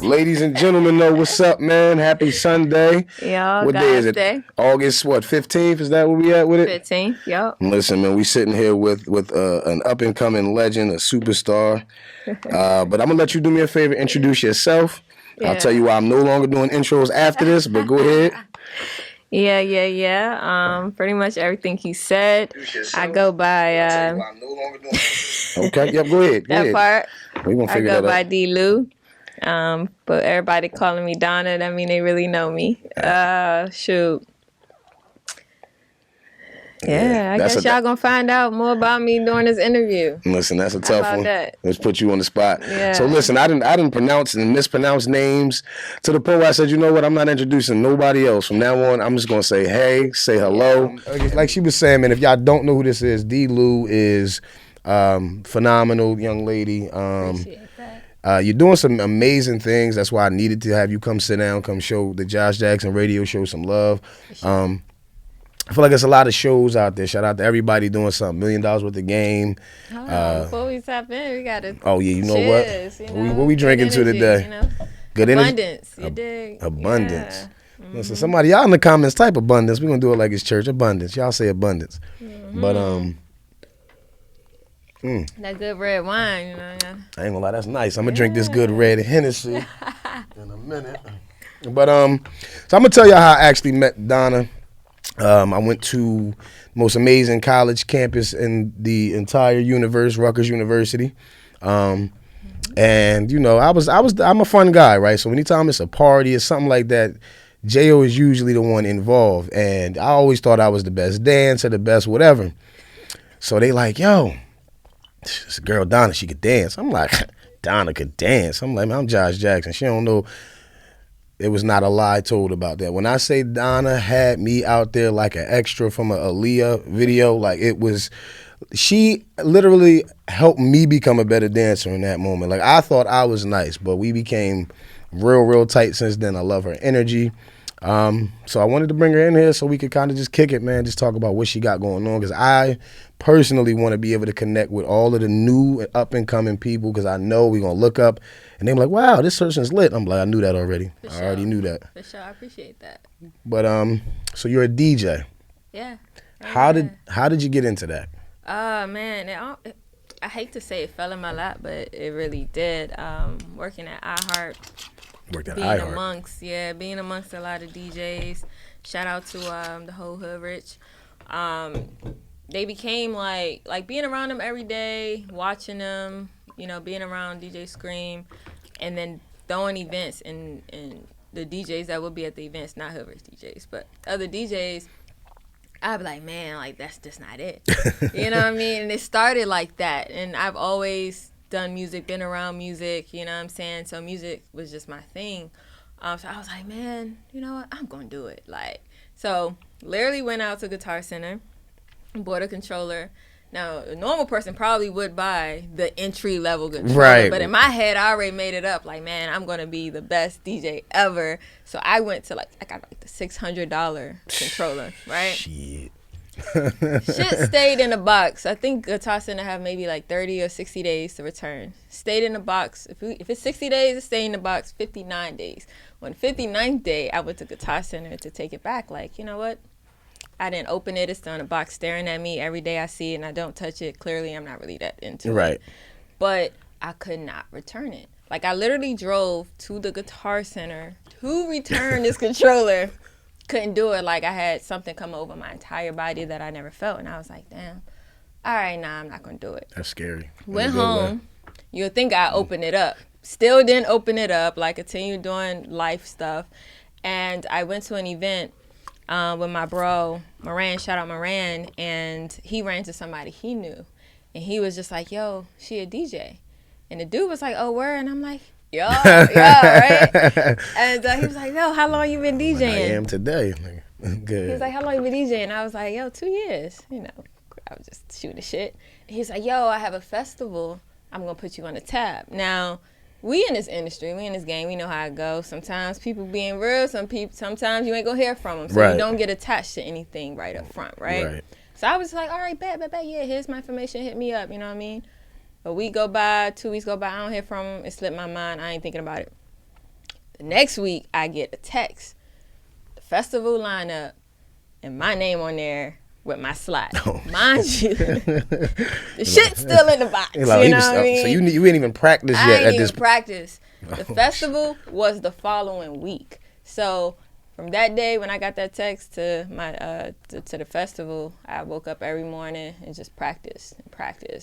Ladies and gentlemen, know what's up, man. Happy Sunday. Yeah, what day is it? Day. August, 15th? Is that where we at with it? 15th, yep. Listen, man, we sitting here with an up-and-coming legend, a superstar. But I'm going to let you do me a favor, introduce yourself. Yeah. I'll tell you why I'm no longer doing intros after this, but go ahead. Yeah. Pretty much everything he said. I go by... Okay, yep, go ahead. That part. We're gonna figure I go that by out. Dee Lew. But everybody calling me Donna, that mean they really know me. Shoot. Yeah, I guess y'all gonna find out more about me during this interview. Listen, that's a tough one. That? Let's put you on the spot. Yeah. So listen, I didn't pronounce and mispronounce names to the point where I said, you know what, I'm not introducing nobody else. From now on, I'm just gonna say hey, say hello. Like she was saying, man, if y'all don't know who this is, Dee Lew is phenomenal young lady. Appreciate that. You're doing some amazing things. That's why I needed to have you come sit down, come show the Josh Jackson radio show some love. I feel like there's a lot of shows out there. Shout out to everybody doing something. $1 million worth of game. Before we tap in, we gotta. Oh yeah, you know cheers, what? You know? What we drinking energy, to today? You know? Good abundance. energy. You dig? Abundance. Yeah. Listen, somebody y'all in the comments type abundance. We're gonna do it like it's church abundance. Y'all say abundance, but that good red wine, you know. Yeah. I ain't gonna lie, that's nice. I'm gonna drink this good red Hennessy in a minute. But so I'm gonna tell y'all how I actually met Donna. I went to the most amazing college campus in the entire universe, Rutgers University. And you know, I'm a fun guy, right? So anytime it's a party or something like that, J.O. is usually the one involved. And I always thought I was the best dancer, the best whatever. So they like, yo, this girl Donna, she could dance. I'm like, Donna could dance. I'm like, man, I'm Josh Jackson. She don't know. It was not a lie told about that. When I say Donna had me out there like an extra from a Aaliyah video, like it was, she literally helped me become a better dancer in that moment. Like I thought I was nice, but we became real tight since then. I love her energy. So I wanted to bring her in here so we could kind of just kick it, man, just talk about what she got going on, because I personally want to be able to connect with all of the new and up-and-coming people, because I know we're going to look up and they're like, wow, this person's lit. I'm like, I knew that already. I already knew that. For sure, I appreciate that. But so you're a DJ. Yeah. How did you get into that? Man, I hate to say it fell in my lap, but it really did. Working at iHeart. Being amongst a lot of DJs. Shout out to the whole hood rich. They became like being around them every day, watching them, you know, being around DJ Scream, and then throwing events and the DJs that would be at the events, not hood rich DJs, but other DJs. I'd be like, man, like that's just not it. You know what I mean? And it started like that, and I've always done music, been around music, you know what I'm saying? So music was just my thing. So I was like, man, you know what? I'm going to do it. So literally went out to Guitar Center, bought a controller. Now, a normal person probably would buy the entry-level controller. Right. But in my head, I already made it up. Like, man, I'm going to be the best DJ ever. So I went to, I got the $600 controller, right? Shit. Shit stayed in the box. I think Guitar Center have maybe 30 or 60 days to return. Stayed in the box. If it's 60 days, it stayed in the box 59 days. On the 59th day, I went to Guitar Center to take it back. Like, you know what? I didn't open it. It's still in a box staring at me. Every day I see it and I don't touch it. Clearly, I'm not really that into it. Right. But I could not return it. Like, I literally drove to the Guitar Center to return this controller. Couldn't do it. Like, I had something come over my entire body that I never felt. And I was like, damn, all right, nah, I'm not going to do it. That's scary. Went home. You would think I opened it up. Still didn't open it up. Like, continued doing life stuff. And I went to an event with my bro, Moran. Shout out Moran. And he ran to somebody he knew. And he was just like, yo, she a DJ. And the dude was like, oh, where? And I'm like, yo, right? And he was like, yo, how long you been DJing? I am today. Good. He was like, how long you been DJing? I was like, yo, 2 years. You know, I was just shooting the shit. And he's like, yo, I have a festival. I'm going to put you on the tab. Now, we in this industry, we in this game, we know how it goes. Sometimes people being real, sometimes you ain't going to hear from them. So you don't get attached to anything right up front, right? So I was like, all right, bet, yeah, here's my information, hit me up, you know what I mean? A week go by, 2 weeks go by, I don't hear from him, it slipped my mind, I ain't thinking about it. The next week, I get a text, the festival lineup, and my name on there with my slot. Oh. Mind you, the shit's still in the box. Like, you know what I mean? So you ain't even practiced yet I at ain't this even practice. The festival was the following week. So from that day when I got that text to my to the festival, I woke up every morning and just practiced.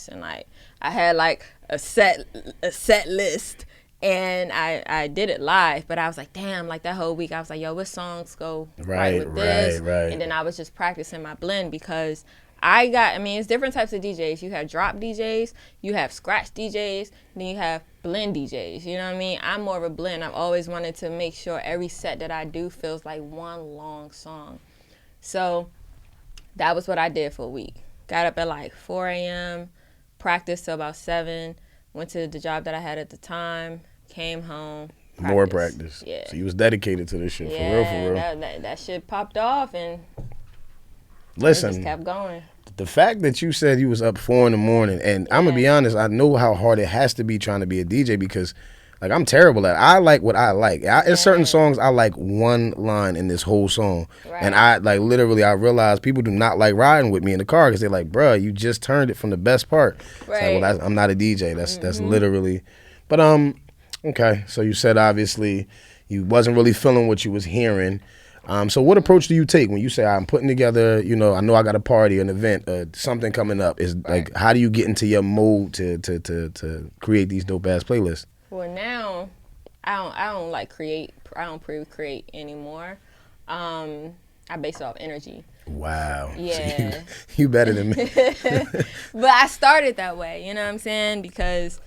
And like I had like a set list, and I did it live. But I was like, damn, like that whole week I was like, yo, what songs go right with this? Right. And then I was just practicing my blend because it's different types of DJs. You have drop DJs, you have scratch DJs, then you have blend DJs. You know what I mean? I'm more of a blend. I've always wanted to make sure every set that I do feels like one long song. So that was what I did for a week. Got up at like 4 a.m., practiced till about 7, went to the job that I had at the time, came home. More practice. Yeah. So you was dedicated to this shit, for real. That shit popped off, and listen, it just kept going. The fact that you said you was up 4 a.m, and I'm gonna be honest, I know how hard it has to be trying to be a DJ because, like, I'm terrible at it. I like what I like. There's certain songs I like one line in this whole song, and I like literally I realize people do not like riding with me in the car because they're like, bruh, you just turned it from the best part. Right. It's like, well, I'm not a DJ. That's literally. But okay. So you said obviously you wasn't really feeling what you was hearing. So what approach do you take when you say I'm putting together, I know I got a party, an event, something coming up? Is like, how do you get into your mode to create these dope ass playlists? Well, now I don't like create. I don't pre-create anymore. I base it off energy. Wow. Yeah. So you better than me. But I started that way. You know what I'm saying? Because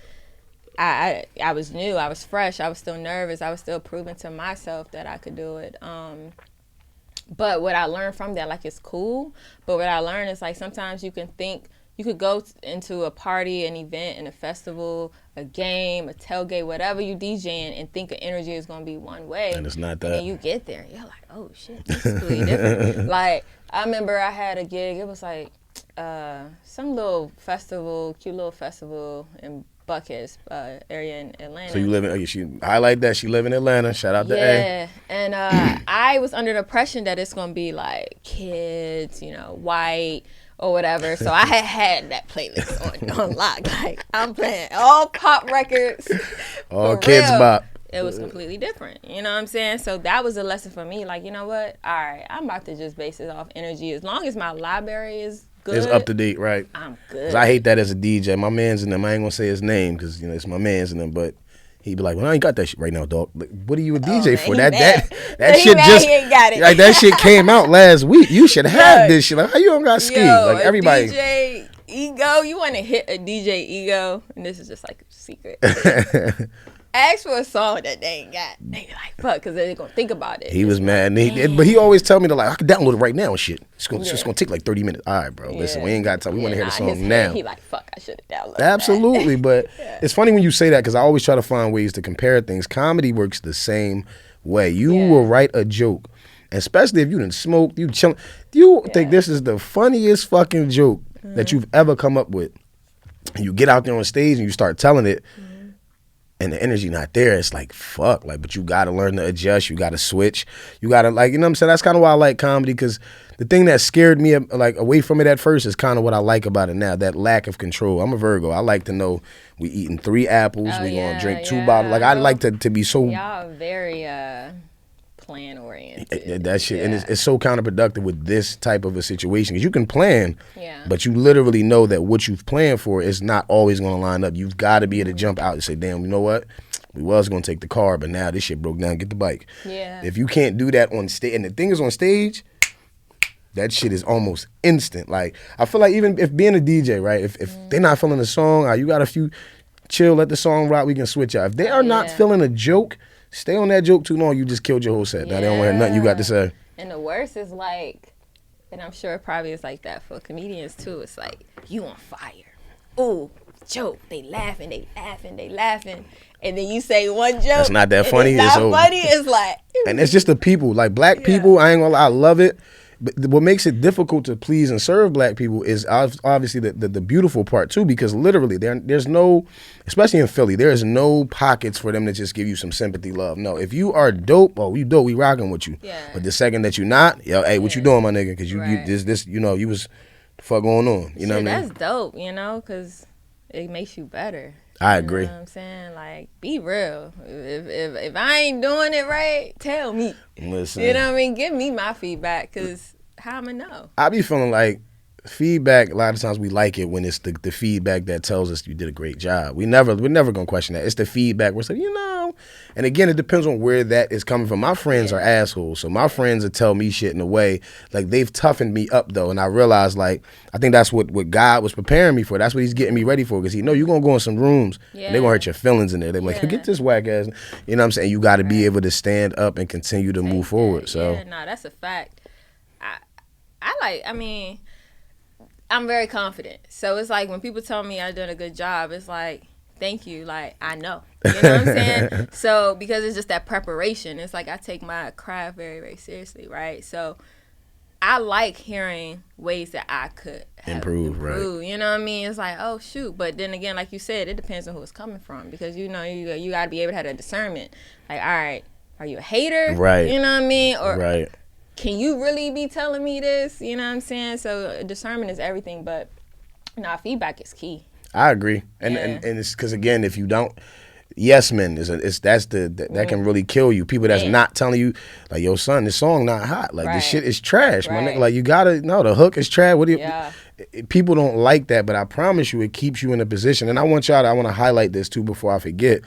I was new. I was fresh. I was still nervous. I was still proving to myself that I could do it. But what I learned from that, like, it's cool. But what I learned is, like, sometimes you could go into a party, an event, and a festival, a game, a tailgate, whatever you DJing, and think of energy is going to be one way. And it's not that. And you get there, and you're like, oh, shit, this is completely different. Like, I remember I had a gig. It was, like, some little festival, cute little festival in Buckhead area in Atlanta. So you live in, she highlight that she live in Atlanta. Shout out to A. Yeah, and I was under the impression that it's gonna be like kids, white or whatever. So I had that playlist on lock. Like, I'm playing all pop records, all kids bop. It was completely different. You know what I'm saying? So that was a lesson for me. Like, you know what? All right, I'm about to just base it off energy. As long as my library is good, it's up to date, right? I'm good. 'Cause I hate that as a DJ. My man's in them. I ain't gonna say his name because it's my man's in them. But he'd be like, "Well, I ain't got that shit right now, dog. Like, what are you a DJ for? That shit just he ain't got it. Like that shit came out last week. You should have this shit. Like, how you don't got ski? Like everybody. DJ ego. You want to hit a DJ ego, and this is just like a secret. Ask for a song that they ain't got. They be like, fuck, because they're going to think about it. He was mad. But he always tell me to, like, I can download it right now and shit. It's going to take like 30 minutes. All right, bro. Listen, we ain't got time. We want to hear the song now. He like, fuck, I should have downloaded Absolutely. that. But it's funny when you say that because I always try to find ways to compare things. Comedy works the same way. You will write a joke, especially if you done smoked, you chill. You think this is the funniest fucking joke that you've ever come up with. And you get out there on stage and you start telling it. And the energy not there, it's like, fuck. Like, but you got to learn to adjust. You got to switch. You got to, like, you know what I'm saying? That's kind of why I like comedy, because the thing that scared me, like, away from it at first is kind of what I like about it now, that lack of control. I'm a Virgo. I like to know we eating 3 apples. We going to drink 2 bottles. Like, I like to be so. Y'all very plan oriented. That shit. And it's so counterproductive with this type of a situation. Because you can plan, but you literally know that what you've planned for is not always going to line up. You've got to be able to jump out and say, damn, you know what? We was going to take the car, but now this shit broke down. Get the bike. Yeah. If you can't do that on stage, and the thing is on stage, that shit is almost instant. Like, I feel like even if being a DJ, right, if they're not feeling the song, you got a few, chill, let the song rock, we can switch out. If they are not feeling a joke, stay on that joke too long, you just killed your whole set. Now they don't want to hear nothing you got to say. And the worst is like, and I'm sure it probably is like that for comedians too, it's like, you on fire. Ooh, joke. They laughing. And then you say one joke. That's not that funny. It's not funny. It's like. And it's just the people. Like, black people, I ain't gonna lie, I love it. But what makes it difficult to please and serve black people is obviously the beautiful part too, because literally there's no, especially in Philly, there is no pockets for them to just give you some sympathy love. No, if you are dope, oh, you dope, we rocking with you. Yeah. But the second that you're not, yo, hey, what you doing, my nigga? Because you Right. this you know, you was the fuck going on. You know what I mean? That's dope, you know, because it makes you better. I agree. You know what I'm saying? Like, be real. If I ain't doing it right, tell me. Listen. You know what I mean? Give me my feedback, because how I'ma know? I be feeling like feedback, a lot of times we like it when it's the feedback that tells us you did a great job. We're never gonna question that. It's the feedback we're saying, you know. And again, it depends on where that is coming from. My friends are assholes, so my friends will tell me shit in a way like they've toughened me up though, and I realized like I think that's what God was preparing me for. That's what He's getting me ready for, because He know you're gonna go in some rooms and they're gonna hurt your feelings in there. They're like, get this whack ass, you know what I'm saying? You got to be able to stand up and continue to move forward. So That's a fact. I'm very confident. So it's like when people tell me I've done a good job, it's like, thank you. Like, I know. You know what I'm saying? So because it's just that preparation. It's like I take my craft very, very seriously, right? So I like hearing ways that I could improve, right? You know what I mean? It's like, oh, shoot. But then again, like you said, it depends on who it's coming from, because, you know, you got to be able to have that discernment. Like, all right, are you a hater? Right. You know what I mean? Or right. Can you really be telling me this? You know what I'm saying? So discernment is everything, but feedback is key. I agree, and it's because again, if you don't, yes men that can really kill you. People that's not telling you like, yo son, this song not hot. Like this shit is trash, my nigga. Like you gotta know the hook is trash. What do you? People don't like that, but I promise you, it keeps you in a position. And I want to highlight this too before I forget.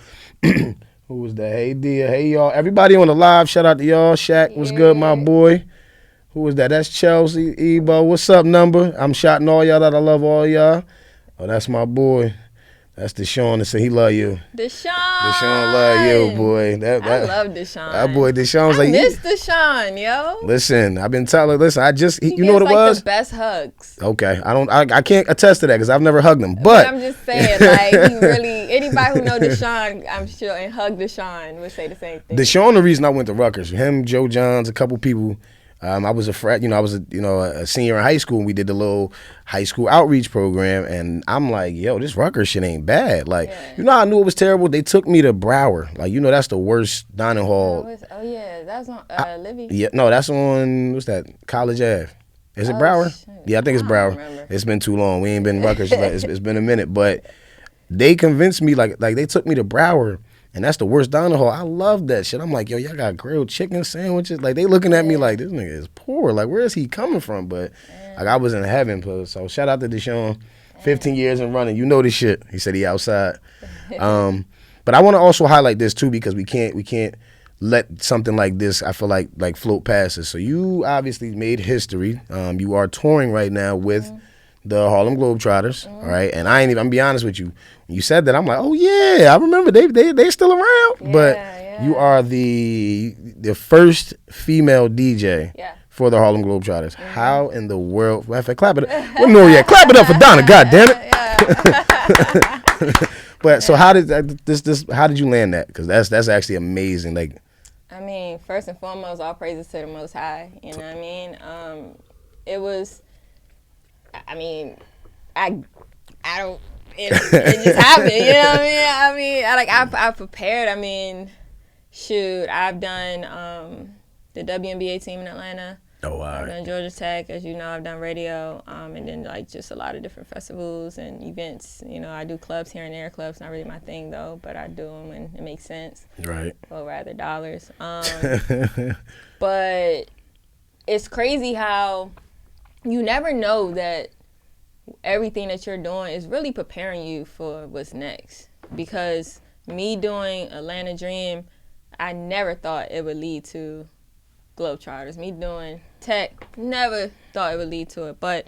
Who was that? Hey, Dia. Hey, y'all. Everybody on the live, shout out to y'all. Shaq, what's good, my boy? Who was that? That's Chelsea, Ebo. What's up, number? I'm shouting all y'all that I love all y'all. Oh, that's my boy. That's Deshaun that said he love you. Deshaun love you, boy. I love Deshaun. That boy Deshaun's like, I miss Deshaun, yo. Listen, I've been telling. Listen, you know what it like was? The best hugs. Okay, I can't attest to that because I've never hugged him. But I'm just saying, like, he really. Anybody who know Deshaun, I'm sure, and hug Deshaun would say the same thing. Deshaun, the reason I went to Rutgers, him, Joe Johns, a couple people. I was a senior in high school, and we did the little high school outreach program, and I'm like, yo, this Rutgers shit ain't bad. Like, you know how I knew it was terrible? They took me to Broward. Like, you know, that's the worst dining hall. That's on Libby. Yeah, no, that's on, what's that, College Ave. Is it Broward? Shit. Yeah, I think it's Broward. Remember. It's been too long. We ain't been Rutgers. It's been a minute, but they convinced me, like they took me to Broward. And that's the worst dining hall. I love that shit. I'm like, yo, y'all got grilled chicken sandwiches. Like, they looking at me like, this nigga is poor. Like, where is he coming from? But, like, I was in heaven. So, shout out to Deshaun. 15 years and running. You know this shit. He said he outside. But I want to also highlight this, too, because we can't let something like this, I feel like float past us. So, you obviously made history. You are touring right now with the Harlem Globetrotters, all right? And I'm gonna be honest with you. When you said that, I'm like, oh yeah, I remember they still around. But you are the first female DJ for the Harlem Globetrotters. How in the world? Matter of fact, clap it up. Well, no, clap it up for Donna. God damn it. But so how did how did you land that? Because that's actually amazing. Like, I mean, first and foremost, all praises to the Most High. You know what I mean? It was. I mean, I don't. It just happened. You know what I mean? I prepared. I mean, shoot, I've done the WNBA team in Atlanta. Oh, wow. I've done Georgia Tech, as you know. I've done radio, and then like just a lot of different festivals and events. You know, I do clubs here and there. Clubs not really my thing though, but I do them when it makes sense. Right. Or rather dollars. But it's crazy how you never know that everything that you're doing is really preparing you for what's next. Because me doing Atlanta Dream, I never thought it would lead to Globetrotters. Me doing tech, never thought it would lead to it. But,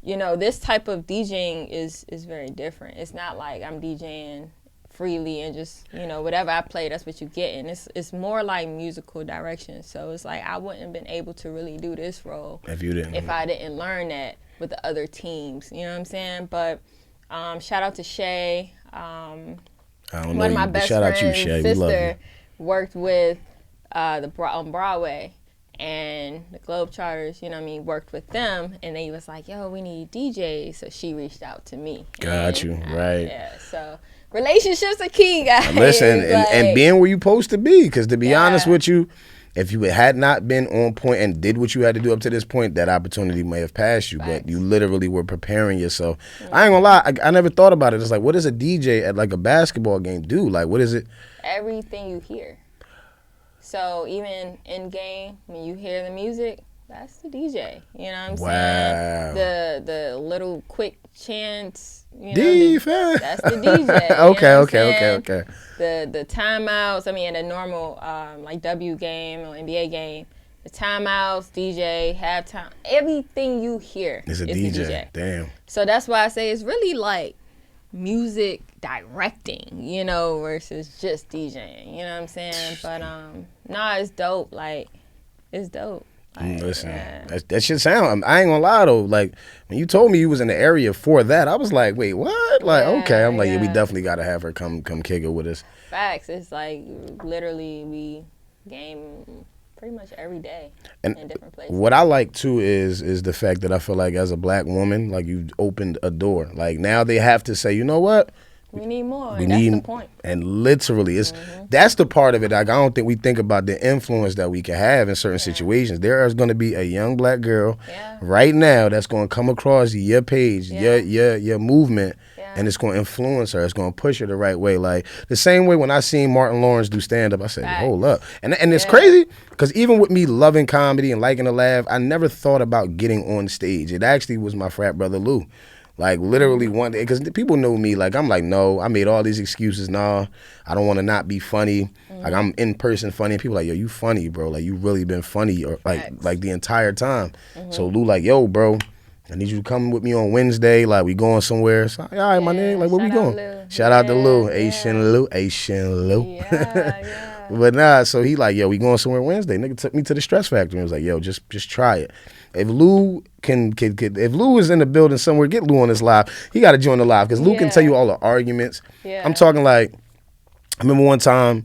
you know, this type of DJing is very different. It's not like I'm DJing freely and just, you know, whatever I play, that's what you get. And it's more like musical direction. So it's like I wouldn't have been able to really do this role if I didn't learn that with the other teams. You know what I'm saying? But shout out to Shay. One of my best friends' sister worked with on Broadway. And the Globetrotters, you know what I mean, worked with them, and they was like, yo, we need DJs. So she reached out to me. Got you, right. Yeah, so relationships are key, guys. Listen, like, and being where you supposed to be, because to be honest with you, if you had not been on point and did what you had to do up to this point, that opportunity may have passed you, but you literally were preparing yourself. I ain't gonna lie, I never thought about it. It's like, what does a DJ at like a basketball game do? Like, what is it? Everything you hear. So even in game, when you hear the music, that's the DJ. You know what I'm saying? The little quick chants, you know, that's the DJ. Okay. The timeouts, I mean, in a normal like W game or NBA game, the timeouts, DJ, halftime, everything you hear is a DJ. DJ. Damn. So that's why I say it's really like music directing, you know, versus just DJing. You know what I'm saying? But nah, it's dope. Like, it's dope. Like, listen, that shit sound. I ain't gonna lie though. Like when you told me you was in the area for that, I was like, wait, what? Like, okay, I'm like, yeah, we definitely gotta have her come kick it with us. Facts. It's like literally we game pretty much every day in different places. What I like too is the fact that I feel like as a black woman, like you opened a door. Like now they have to say, you know what? We need more. That's the point. And literally, it's that's the part of it. Like I don't think we think about the influence that we can have in certain situations. There is going to be a young black girl right now that's going to come across your page, your movement, and it's going to influence her. It's going to push her the right way. Like the same way when I seen Martin Lawrence do stand up, I said, hold up. And it's crazy because even with me loving comedy and liking to laugh, I never thought about getting on stage. It actually was my frat brother Lou. Like literally one day, because people know me. Like I'm like, no, I made all these excuses. Nah, I don't want to not be funny. Like I'm in person funny. And people like, yo, you funny, bro. Like you really been funny, or like the entire time. So Lou like, yo, bro, I need you to come with me on Wednesday. Like we going somewhere. So, all right, my nigga. Like where we going? Shout out to Lou, Asian Lou. But nah, so he like, yo, we going somewhere Wednesday. Nigga took me to the Stress Factory and was like, yo, just try it. If Lou if Lou is in the building somewhere, get Lou on this live. He got to join the live because Lou can tell you all the arguments. I'm talking like, I remember one time,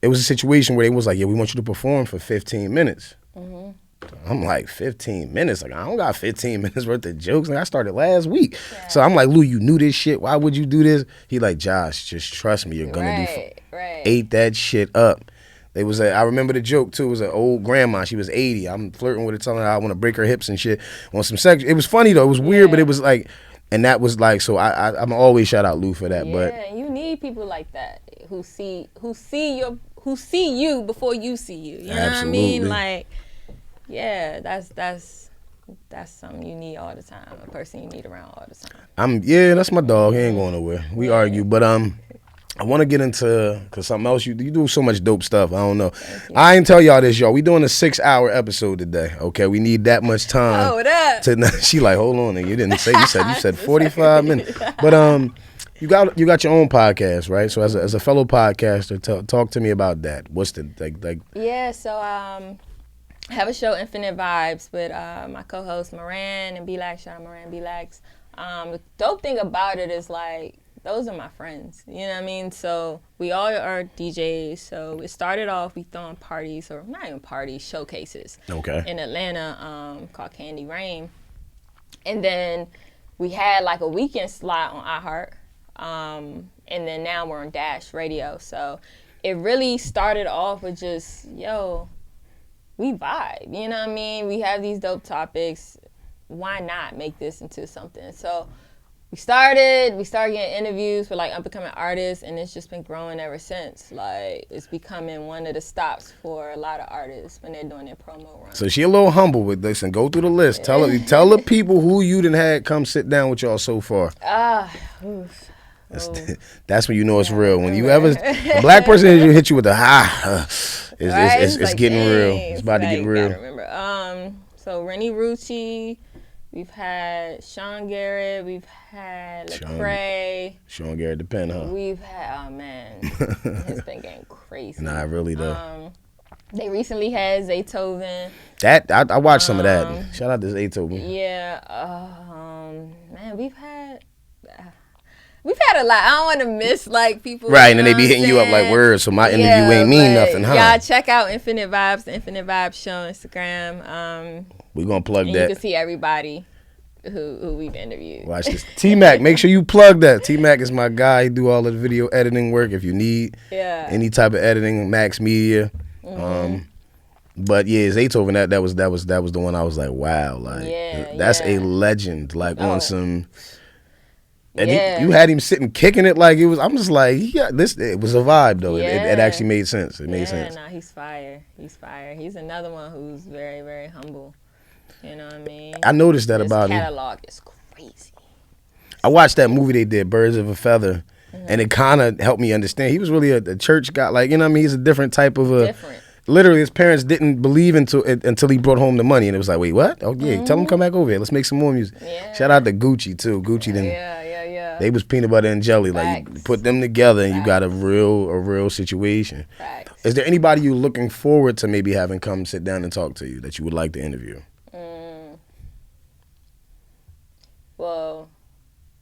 it was a situation where they was like, yeah, we want you to perform for 15 minutes. I'm like, 15 minutes? Like, I don't got 15 minutes worth of jokes. Like, I started last week. So I'm like, Lou, you knew this shit. Why would you do this? He like, Josh, just trust me. You're going to do ate that shit up. It was I remember the joke too. It was an old grandma. She was 80. I'm flirting with her, telling her I want to break her hips and shit. On some sex. It was funny though. It was weird, but it was like, and that was like. So I'm always shout out Lou for that. But you need people like that who see you before you see you. You know what I mean? Like, yeah, that's something you need all the time. A person you need around all the time. That's my dog. He ain't going nowhere. We argue, but I want to get into, because something else, you do so much dope stuff. I don't know. I ain't tell y'all this, y'all. We doing a 6-hour episode today, okay? We need that much time. Hold up. She like, hold on. You didn't say, you said 45 minutes. But you got your own podcast, right? So as a fellow podcaster, talk to me about that. What's the, like? Yeah, so I have a show, Infinite Vibes, with my co-host Moran and B-Lax. Shout out Moran, B-Lax. The dope thing about it is like, those are my friends, you know what I mean? So we all are DJs. So it started off, we throwing parties, or not even parties, showcases. In Atlanta, called Candy Rain. And then we had like a weekend slot on iHeart. And then now we're on Dash Radio. So it really started off with just, yo, we vibe, you know what I mean? We have these dope topics. Why not make this into something? So we started getting interviews for like up-and-coming artists, and it's just been growing ever since. Like, it's becoming one of the stops for a lot of artists when they're doing their promo runs. So she a little humble with this, and go through the list. Tell the people who you done had come sit down with y'all so far. That's when you know it's real. When you ever a black person hit you with the it's like, getting real. It's about to get real. Remember. So Rennie Rucci. We've had Sean Garrett. We've had Lecrae. Sean Garrett, the pen, huh? We've had, oh man, it's been getting crazy. Nah, really though. They recently had Zaytoven. That I watched some of that. Shout out to Zaytoven. Yeah. Man, we've had. We've had a lot. I don't want to miss like people. Right, and then they be hitting you up like words. So my interview ain't mean nothing, huh? Yeah, check out Infinite Vibes, the Infinite Vibes Show on Instagram. We gonna plug and that. You can see everybody who we've interviewed. Watch this. T-Mac, make sure you plug that. T-Mac is my guy. He do all the video editing work. If you need any type of editing, Max Media. But yeah, Zaytoven, that was the one I was like, wow, like that's a legend. Like on some. And you had him sitting kicking it like it was. I'm just like, this. It was a vibe though. It actually made sense. It made sense. Nah, he's fire. He's fire. He's another one who's very, very humble. You know what I mean? I noticed that about him. His catalog is crazy. I watched that movie they did, Birds of a Feather, and it kind of helped me understand. He was really a church guy. Like, you know what I mean? He's a different type of a. Different. Literally, his parents didn't believe until he brought home the money, and it was like, wait, what? Oh yeah, tell him come back over here. Let's make some more music. Yeah. Shout out to Gucci too. Gucci didn't. They was peanut butter and jelly. Like you put them together and you got a real situation. Facts. Is there anybody you looking forward to maybe having come sit down and talk to you that you would like to interview? Well,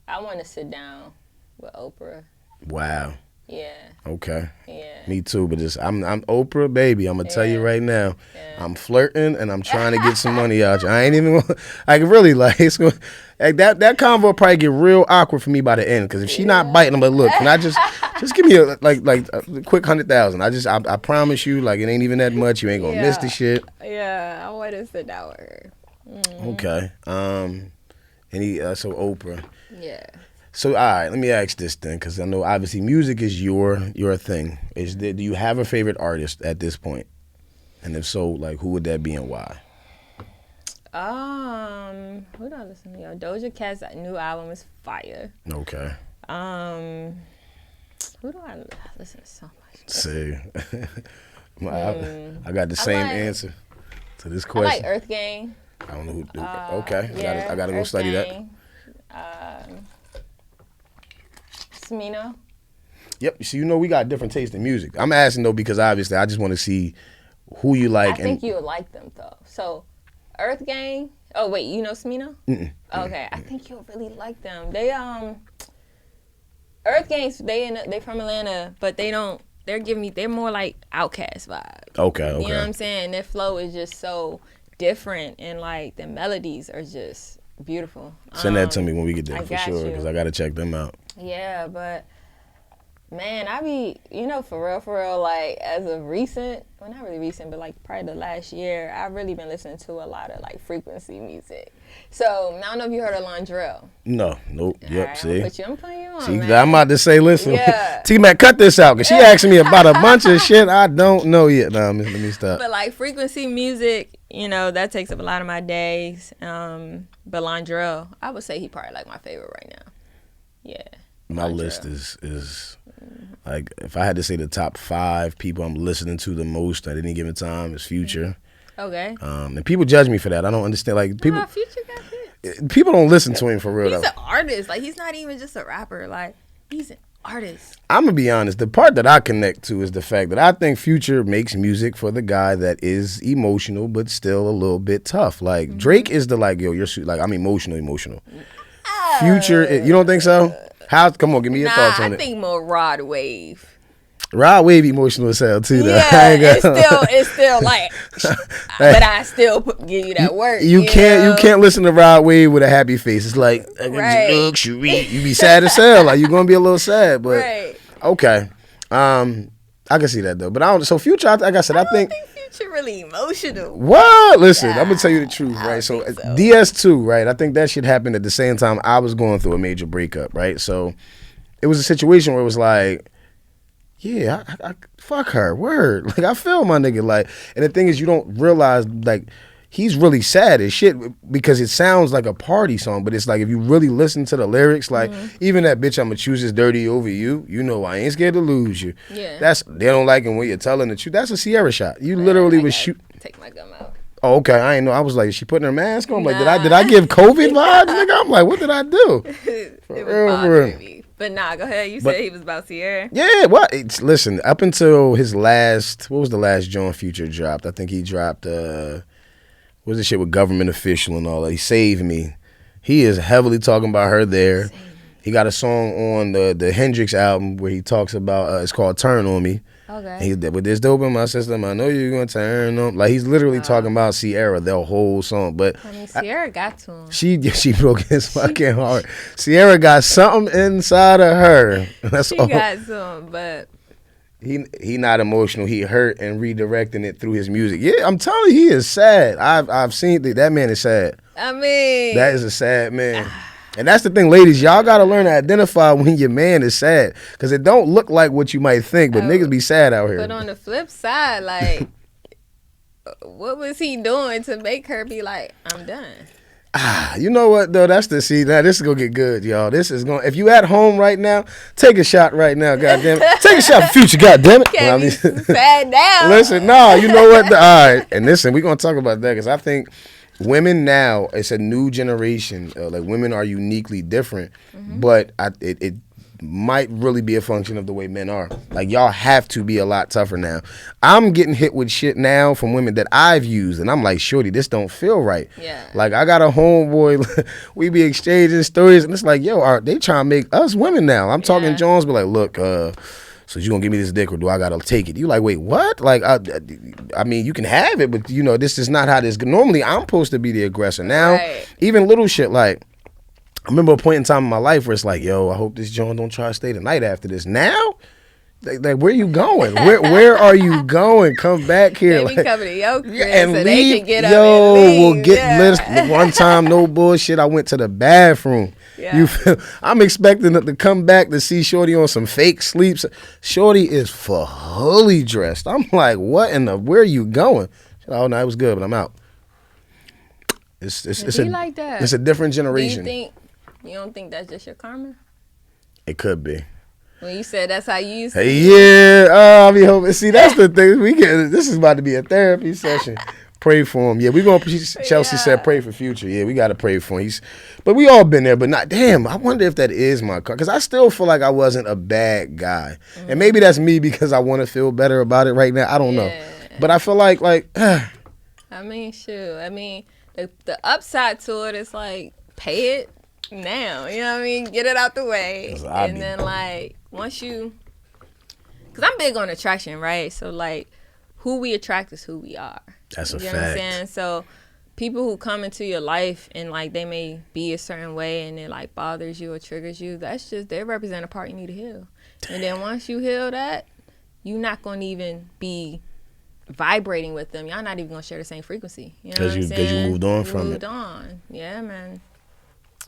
I want to sit down with Oprah. Wow. Yeah. Okay. Yeah. Me too, but I'm Oprah, baby. I'm gonna tell you right now. Yeah. I'm flirting and I'm trying to get some money out you. I ain't even like really like it's gonna like that convo will probably get real awkward for me by the end because if she not biting them, but look, can I just give me a quick 100,000? I promise you, like it ain't even that much. You ain't gonna miss the shit. Yeah, I want to sit down with her. Okay. So Oprah. Yeah. So, all right, let me ask this then, because I know obviously music is your thing. Do you have a favorite artist at this point? And if so, like, who would that be and why? Who do I listen to? Doja Cat's new album is fire. Okay. Who do I listen to so much? See, I got the same answer to this question. I like Earth Gang. I don't know who. Okay, yeah, I gotta go study Gang. Smino. Yep. So we got different taste in music. I'm asking though because obviously I just want to see who you like. I think you would like them though. So, Earth Gang. Oh wait, you know Smino? Mm-mm. Okay, I think you'll really like them. They Earth Gangs. They from Atlanta, but they don't. They're more like Outkast vibe. Okay. You know what I'm saying? Their flow is just so different, and like the melodies are just beautiful. Send that to me when we get there for sure, because I gotta check them out. Yeah, but man, I be, for real, like as of recent, well not really recent, but like probably the last year, I've really been listening to a lot of like frequency music. So I don't know if you heard of Londrell. No, nope. Yep, right, see. I'm putting you on, see, man. I'm about to say, listen, T-Mac, cut this out, because she asking me about a bunch of shit I don't know yet. No, let me stop. But like frequency music, that takes up a lot of my days. But Londrell, I would say he probably like my favorite right now. Yeah. My list is like, if I had to say the top 5 people I'm listening to the most at any given time is Future. Okay. And people judge me for that. I don't understand. Like people, Future got hits. People don't listen to him for real. He's an artist. Like he's not even just a rapper. Like he's an artist. I'm gonna be honest. The part that I connect to is the fact that I think Future makes music for the guy that is emotional but still a little bit tough. Like Drake is the you're like I'm emotional. Future, you don't think so? Come on, give me your thoughts on it. I think more Rod Wave. Rod Wave emotional as hell too. Though. Yeah, it's still like, but I still give you that work. You can't listen to Rod Wave with a happy face. It's like you be sad as hell. Like you're gonna be a little sad, but okay. I can see that though. But I don't. So Future, like I said, I think Future really emotional. What? Listen, I'm gonna tell you the truth, right? So DS2, right? I think that shit happened at the same time I was going through a major breakup, right? So it was a situation where it was like, yeah, I fuck her, word. Like I feel my nigga, like, and the thing is, you don't realize like he's really sad as shit because it sounds like a party song, but it's like if you really listen to the lyrics, like even that bitch I'ma choose this dirty over you, I ain't scared to lose you. Yeah, they don't like it when you're telling the truth. That's a Sierra shot. You literally was shoot. Take my gum out. Oh, okay. I ain't know. I was like, is she putting her mask on? Like, did I give COVID vibes, nigga? I'm like, what did I do? It was bothering me. But nah, go ahead. You said he was about Sierra. Yeah, what? Listen, up until his last, what was the last John Future dropped? I think he dropped, what was the shit with Government Official and all that? He Saved Me. He is heavily talking about her there. He got a song on the Hendrix album where he talks about it's called "Turn on Me." Okay. With this dope in my system, I know you're gonna turn on. Like he's literally talking about Sierra, the whole song. But I mean, Sierra got to him. She broke his fucking heart. Sierra got something inside of her. That's all. She got to him, but He not emotional. He hurt and redirecting it through his music. Yeah, I'm telling you, he is sad. I've seen that man is sad. I mean, that is a sad man. And that's the thing, ladies. Y'all gotta learn to identify when your man is sad, because it don't look like what you might think. But niggas be sad out here. But on the flip side, like, what was he doing to make her be like, I'm done? You know what though? That's the see. Now this is gonna get good, y'all. This is going. If you at home right now, take a shot right now. Goddamn it, take a shot for Future. Goddamn it. Can't be sad now. Listen, no, you know what? All right, and listen, we're gonna talk about that because I think women now, it's a new generation. Like women are uniquely different, but it might really be a function of the way men are. Like y'all have to be a lot tougher now. I'm getting hit with shit now from women that I've used, and I'm like, shorty, this don't feel right. Yeah. Like I got a homeboy, we be exchanging stories, and it's like, yo, they trying to make us women now. I'm talking Jones, but like, look, so you gonna give me this dick or do I gotta take it? You like, wait, what? Like, I mean, you can have it, but you know, this is not how this. Normally, I'm supposed to be the aggressor. Now, even little shit like. I remember a point in time in my life where it's like, yo, I hope this John don't try to stay the night after this. Now, like where you going? Where are you going? Come back here. They be coming to your crib and so leave. they can get up Yo, and leave. we'll get lit. One time, no bullshit, I went to the bathroom. Yeah. You feel? I'm expecting to come back to see Shorty on some fake sleeps. Shorty is fully dressed. I'm like, what in the? Where are you going? Oh no, it was good, but I'm out. It's like that. It's a different generation. You don't think that's just your karma? It could be. When you said that's how you used to. Yeah, I mean, hoping. See, that's the thing. This is about to be a therapy session. Pray for him. Yeah, we gonna. Chelsea said, "Pray for Future." Yeah, we gotta pray for him. But we all been there. But not. Damn, I wonder if that is my car, because I still feel like I wasn't a bad guy, and maybe that's me because I want to feel better about it right now. I don't know, but I feel like. I mean, shoot. I mean, the upside to it is like pay it now, you know what I mean? Get it out the way. And then like once you, because I'm big on attraction, right? So like who we attract is who we are. That's a fact. You know what I'm saying? So people who come into your life and like they may be a certain way and it like bothers you or triggers you, that's just, they represent a part you need to heal. Damn. And then once you heal that, you're not going to even be vibrating with them. Y'all not even going to share the same frequency. You know what I'm saying? Because you moved on from it. Moved on. Yeah, man.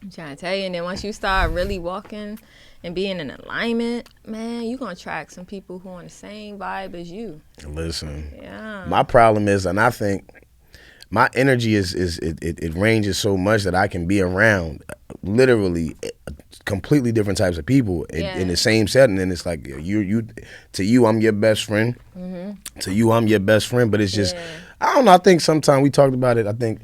I'm trying to tell you. And then once you start really walking and being in alignment, man, you're going to attract some people who are on the same vibe as you. Listen. Yeah. My problem is, and I think my energy it ranges so much that I can be around literally completely different types of people in the same setting. And it's like, you to you, I'm your best friend. Mm-hmm. To you, I'm your best friend. But it's just, I don't know. I think sometimes we talked about it, I think,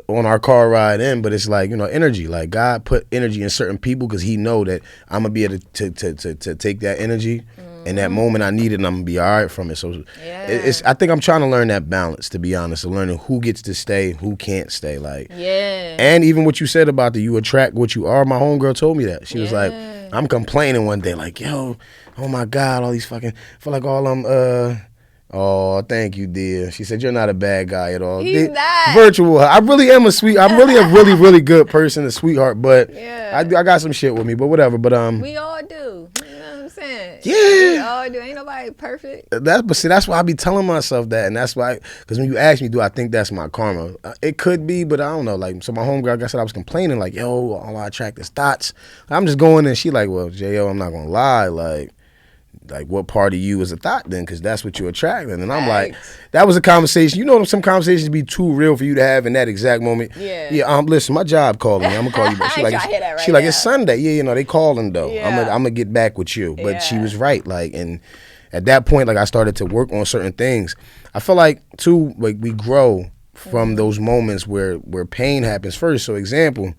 on our car ride in, but it's like, you know, energy. Like God put energy in certain people because he know that I'm gonna be able to take that energy in that moment I need it, and I'm gonna be all right from it. So I think I'm trying to learn that balance, to be honest, of learning who gets to stay, who can't stay. Like, and even what you said about you attract what you are. My homegirl told me that. She was like, I'm complaining one day, like, yo, oh my God, all these fucking, feel like all oh, thank you, dear. She said, you're not a bad guy at all. He's not. Virtual. I really am I'm really a really, really good person, a sweetheart, but I got some shit with me, but whatever. But we all do. You know what I'm saying? Yeah. We all do. Ain't nobody perfect. But see, that's why I be telling myself that, and that's why, because when you ask me, do I think that's my karma? It could be, but I don't know. Like, so my homegirl, like I said, I was complaining, like, yo, all I attract is thoughts. I'm just going in, she like, well, J.O., I'm not gonna lie, like what part of you is a thought then? Because that's what you're attracting. And I'm like, that was a conversation. You know, some conversations be too real for you to have in that exact moment. Yeah. Listen, my job called me. I'm gonna call you back. She like, it's Sunday. Yeah, you know, they calling though. I'm gonna get back with you. But she was right. Like, and at that point, like, I started to work on certain things. I feel like too, like, we grow from those moments where pain happens first. So example,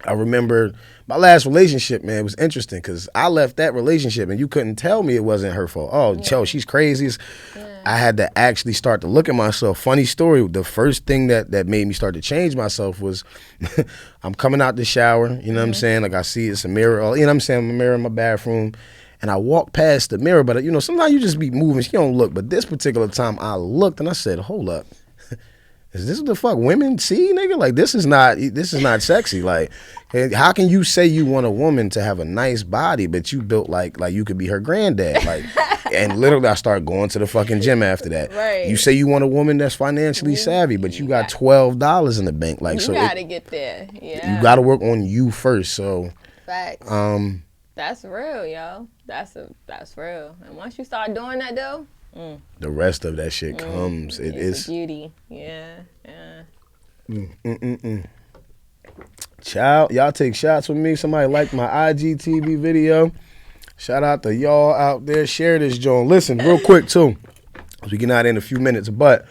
I remember my last relationship, man, it was interesting because I left that relationship and you couldn't tell me it wasn't her fault. Oh, Joe, she's crazy. I had to actually start to look at myself. Funny story, the first thing that made me start to change myself was I'm coming out the shower, you know what I'm saying? Like I see it's a mirror, you know what I'm saying? A mirror in my bathroom. And I walked past the mirror, but you know, sometimes you just be moving, you don't look. But this particular time I looked and I said, hold up. Is this what the fuck women see, nigga? Like this is not sexy. Like, how can you say you want a woman to have a nice body, but you built like you could be her granddad? Like, and literally I started going to the fucking gym after that. Right. You say you want a woman that's financially savvy, but you got $12 in the bank. Like, you gotta get there. Yeah. You gotta work on you first. So, facts. That's real, yo. That's real. And once you start doing that, though. The rest of that shit comes. It's beauty. Yeah. Child, y'all take shots with me. Somebody like my IGTV video. Shout out to y'all out there. Share this, Joan. Listen, real quick, too. We get out in a few minutes, but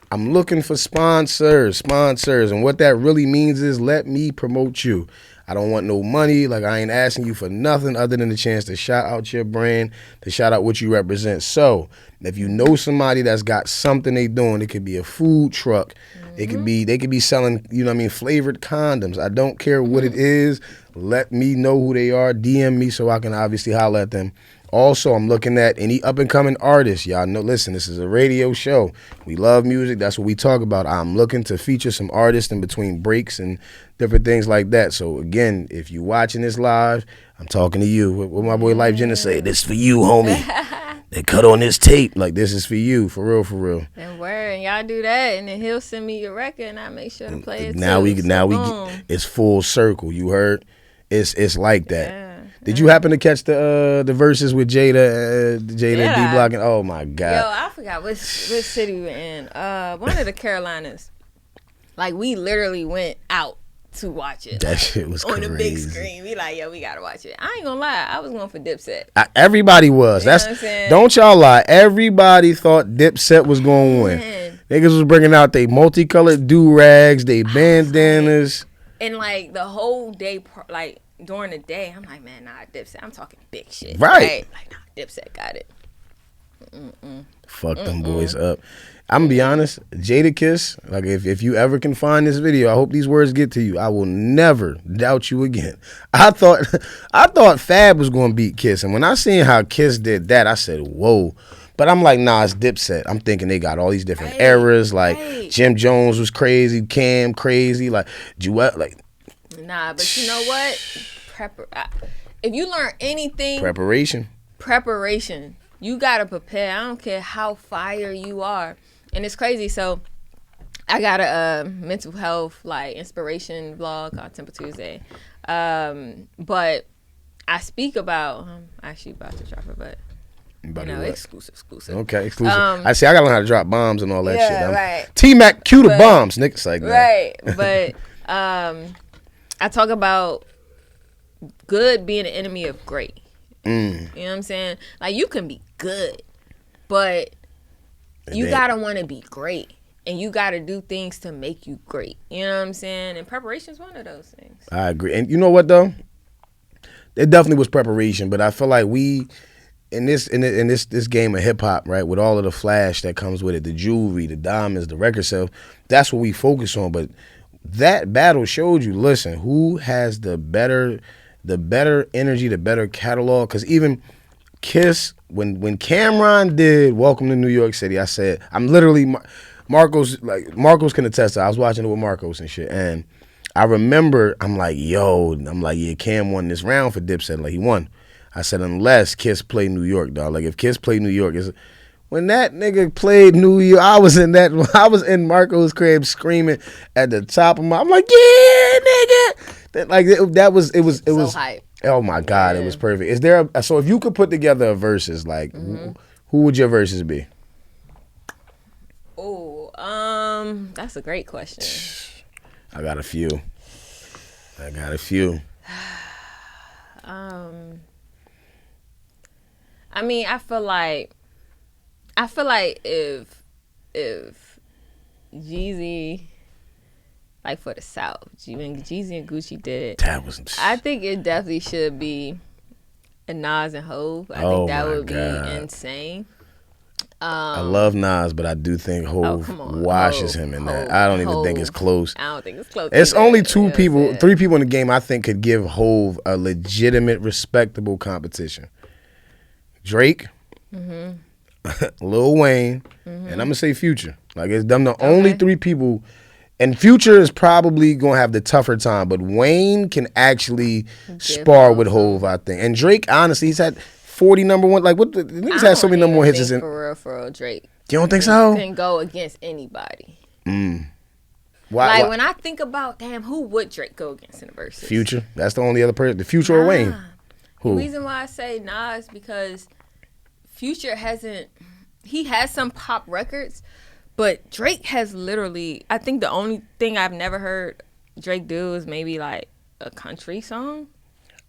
I'm looking for sponsors. And what that really means is let me promote you. I don't want no money. Like, I ain't asking you for nothing other than the chance to shout out your brand, to shout out what you represent. So, if you know somebody that's got something they doing, it could be a food truck. It could be, they could be selling, you know what I mean, flavored condoms. I don't care what it is. Let me know who they are. DM me so I can obviously holler at them. Also, I'm looking at any up-and-coming artists. Y'all know, listen, this is a radio show. We love music. That's what we talk about. I'm looking to feature some artists in between breaks and different things like that. So, again, if you're watching this live, I'm talking to you. What my boy Life Jenna say, this for you, homie. They cut on this tape. Like, this is for you. For real, for real. And word, y'all do that, and then he'll send me your record, and I make sure to play it now too. It's full circle. You heard? It's like that. Yeah. Did you happen to catch the verses with Jada D Block? Oh my God! Yo, I forgot which city we were in. One of the Carolinas. Like, we literally went out to watch it. That shit was on crazy. the big screen. We like, yo, we gotta watch it. I ain't gonna lie, I was going for Dipset. Everybody was. You know what I'm saying? Don't y'all lie. Everybody thought Dipset was gonna win. Niggas was bringing out they multicolored do rags, they bandanas, and like the whole day, like. During the day, I'm like, man, nah, Dipset. I'm talking big shit. Right. Like, nah, Dipset got it. Fuck them boys up. I'm gonna be honest, Jadakiss, like if you ever can find this video, I hope these words get to you. I will never doubt you again. I thought Fab was gonna beat Kiss, and when I seen how Kiss did that, I said, whoa. But I'm like, nah, it's Dipset. I'm thinking they got all these different eras. Like Jim Jones was crazy, Cam crazy, like Duet, like. Nah, but you know what? If you learn anything, preparation. You gotta prepare. I don't care how fire you are, and it's crazy. So, I got a mental health like inspiration vlog called Temple Tuesday, but I speak about. I'm actually about to drop it, but. Exclusive. Okay, exclusive. I gotta learn how to drop bombs and all that shit. Right. T-Mac, cue the bombs, niggas like that. Right, but I talk about good being an enemy of great. You know what I'm saying? Like, you can be good, but you gotta want to be great, and you gotta do things to make you great. You know what I'm saying? And preparation is one of those things. I agree. And you know what though? It definitely was preparation, but I feel like we in this game of hip hop, right, with all of the flash that comes with it, the jewelry, the diamonds, the record sale, that's what we focus on. But that battle showed you, listen, who has the better energy, the better catalog. Because even Kiss, when Cameron did Welcome to New York City, I said, I'm literally, Marcos can attest to it. I was watching it with Marcos and shit, and I remember, yeah, Cam won this round for Dipset, like he won. I said, unless Kiss play New York, dog. Like, if Kiss play New York, when that nigga played New York, I was in Marco's crib screaming at the top of I'm like, yeah, nigga. It was hype. Oh my God, It was perfect. Is there so if you could put together a verses, like who would your verses be? Oh, that's a great question. I got a few. I mean, I feel like if Jeezy, like for the South. When Jeezy and Gucci did, that was. I think it definitely should be a Nas and Hov. I think that would be insane. I love Nas, but I do think Hov washes him in that. I don't even think it's close. I don't think it's close. It's only three people in the game I think could give Hov a legitimate, respectable competition. Drake, Lil Wayne, and I'm gonna say Future. Like it's them the only three people. And Future is probably gonna have the tougher time, but Wayne can actually spar with Hov, I think. And Drake, honestly, he's had 40 number one. Like what the niggas had so many number one hits. For real, Drake. You don't think so? Can go against anybody. Why? When I think about who would Drake go against in the verses? Future. That's the only other person. The Future or Wayne. Who? The reason why I say Nas because Future hasn't. He has some pop records, but Drake has literally. I think the only thing I've never heard Drake do is maybe like a country song.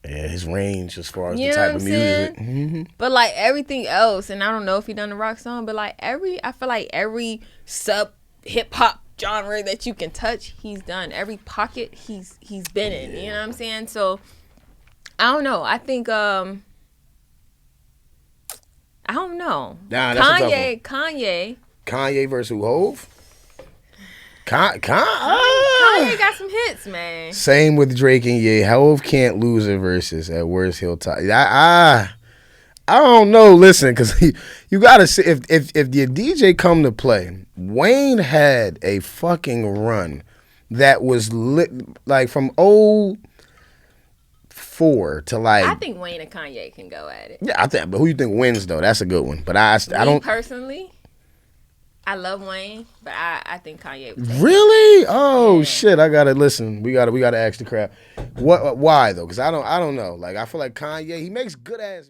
Yeah, his range as far as the type of music. Mm-hmm. But like everything else, and I don't know if he done a rock song, but like I feel like every sub hip hop genre that you can touch, he's done. Every pocket he's been in. You know what I'm saying? So I don't know. I think I don't know. Nah, Kanye versus Hov? Kanye got some hits, man. Same with Drake and Ye. Hov can't lose a versus. At worst, he'll tie. I don't know. Listen, because you gotta see if your DJ come to play. Wayne had a fucking run that was lit, like from 04 to like. I think Wayne and Kanye can go at it. Yeah, I think. But who you think wins though? That's a good one. But I don't personally. I love Wayne, but I think Kanye would take really? Oh shit! I gotta listen. We gotta ask the crowd. Why though? Because I don't know. Like I feel like Kanye, he makes good ass.